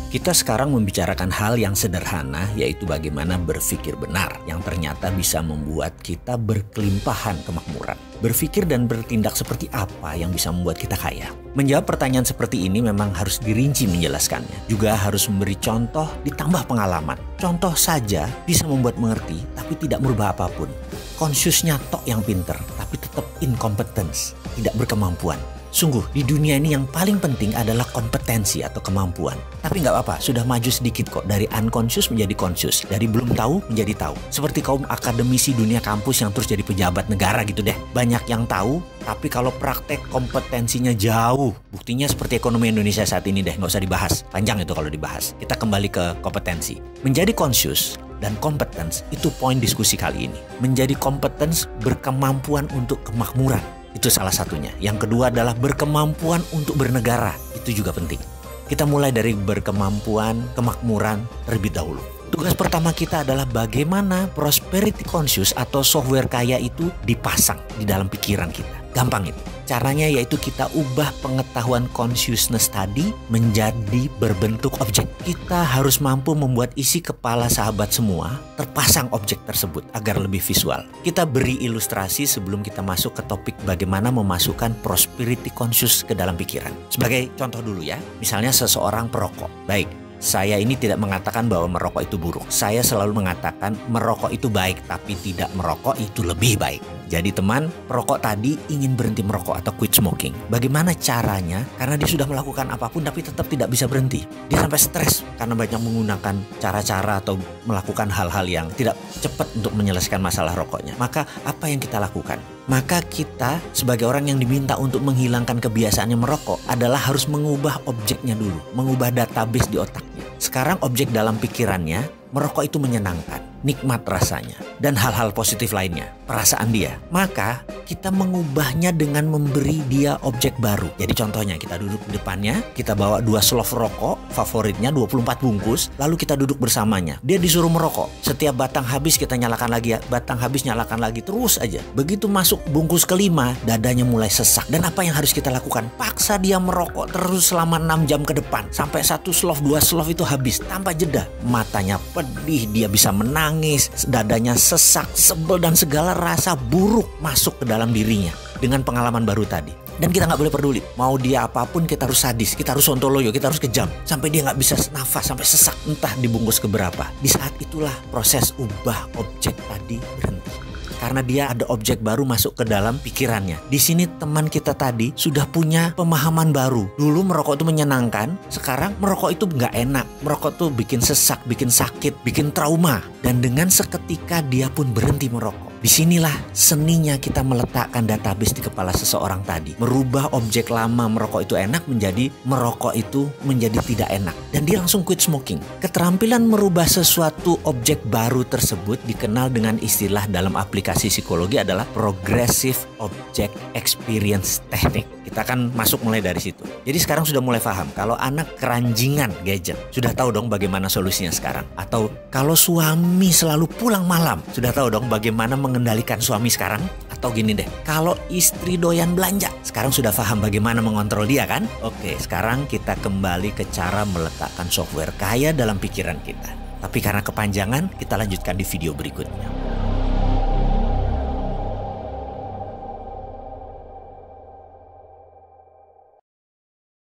Kita sekarang membicarakan hal yang sederhana, yaitu bagaimana berpikir benar, yang ternyata bisa membuat kita berkelimpahan kemakmuran. Berpikir dan bertindak seperti apa yang bisa membuat kita kaya? Menjawab pertanyaan seperti ini memang harus dirinci menjelaskannya. Juga harus memberi contoh ditambah pengalaman. Contoh saja bisa membuat mengerti, tapi tidak merubah apapun. Konsiusnya tok yang pinter, tapi tetap incompetence, tidak berkemampuan. Sungguh, di dunia ini yang paling penting adalah kompetensi atau kemampuan. Tapi nggak apa-apa, sudah maju sedikit kok. Dari unconscious menjadi conscious. Dari belum tahu menjadi tahu. Seperti kaum akademisi dunia kampus yang terus jadi pejabat negara gitu deh. Banyak yang tahu, tapi kalau praktek kompetensinya jauh. Buktinya seperti ekonomi Indonesia saat ini deh, nggak usah dibahas. Panjang itu kalau dibahas. Kita kembali ke kompetensi. Menjadi conscious dan competence itu poin diskusi kali ini. Menjadi competence berkemampuan untuk kemakmuran. Itu salah satunya. Yang kedua adalah berkemampuan untuk bernegara. Itu juga penting. Kita mulai dari berkemampuan, kemakmuran terlebih dahulu. Tugas pertama kita adalah bagaimana prosperity conscious atau software kaya itu dipasang di dalam pikiran kita. Gampang itu. Caranya yaitu kita ubah pengetahuan consciousness tadi menjadi berbentuk objek. Kita harus mampu membuat isi kepala sahabat semua terpasang objek tersebut agar lebih visual. Kita beri ilustrasi sebelum kita masuk ke topik bagaimana memasukkan prosperity conscious ke dalam pikiran. Sebagai contoh dulu ya, misalnya seseorang perokok. Baik. Saya ini tidak mengatakan bahwa merokok itu buruk. Saya selalu mengatakan merokok itu baik, tapi tidak merokok itu lebih baik. Jadi teman, perokok tadi ingin berhenti merokok atau quit smoking. Bagaimana caranya? Karena dia sudah melakukan apapun tapi tetap tidak bisa berhenti. Dia sampai stres karena banyak menggunakan cara-cara atau melakukan hal-hal yang tidak cepat untuk menyelesaikan masalah rokoknya. Maka apa yang kita lakukan? Maka kita sebagai orang yang diminta untuk menghilangkan kebiasaannya merokok adalah harus mengubah objeknya dulu. Mengubah database di otaknya. Sekarang objek dalam pikirannya, merokok itu menyenangkan, nikmat rasanya, dan hal-hal positif lainnya, perasaan dia. Maka kita mengubahnya dengan memberi dia objek baru. Jadi contohnya kita duduk di depannya, kita bawa 2 slof rokok, favoritnya 24 bungkus, lalu kita duduk bersamanya. Dia disuruh merokok. Setiap batang habis kita nyalakan lagi, batang habis nyalakan lagi, terus aja. Begitu masuk bungkus kelima, dadanya mulai sesak. Dan apa yang harus kita lakukan? Paksa dia merokok terus selama 6 jam ke depan. Sampai 1 slof, 2 slof itu habis, tanpa jeda. Matanya pedih, dia bisa menangis, dadanya sesak, sebel, dan segala rasa buruk masuk ke dalam dirinya dengan pengalaman baru tadi. Dan kita nggak boleh peduli, mau dia apapun kita harus sadis, kita harus sontoloyo, kita harus kejam sampai dia nggak bisa nafas, sampai sesak, entah dibungkus keberapa. Di saat itulah proses ubah objek tadi berhenti. Karena dia ada objek baru masuk ke dalam pikirannya. Di sini teman kita tadi sudah punya pemahaman baru. Dulu merokok itu menyenangkan, sekarang merokok itu nggak enak. Merokok tuh bikin sesak, bikin sakit, bikin trauma. Dan dengan seketika dia pun berhenti merokok. Disinilah seninya kita meletakkan database di kepala seseorang tadi. Merubah objek lama merokok itu enak menjadi merokok itu menjadi tidak enak. Dan dia langsung quit smoking. Keterampilan merubah sesuatu objek baru tersebut dikenal dengan istilah dalam aplikasi psikologi adalah Progressive Object Experience Technique. Kita akan masuk mulai dari situ. Jadi sekarang sudah mulai paham kalau anak keranjingan gadget. Sudah tahu dong bagaimana solusinya sekarang. Atau kalau suami selalu pulang malam. Sudah tahu dong bagaimana mengendalikan suami sekarang. Atau gini deh, kalau istri doyan belanja. Sekarang sudah paham bagaimana mengontrol dia kan? Oke, sekarang kita kembali ke cara meletakkan software kaya dalam pikiran kita. Tapi karena kepanjangan, kita lanjutkan di video berikutnya.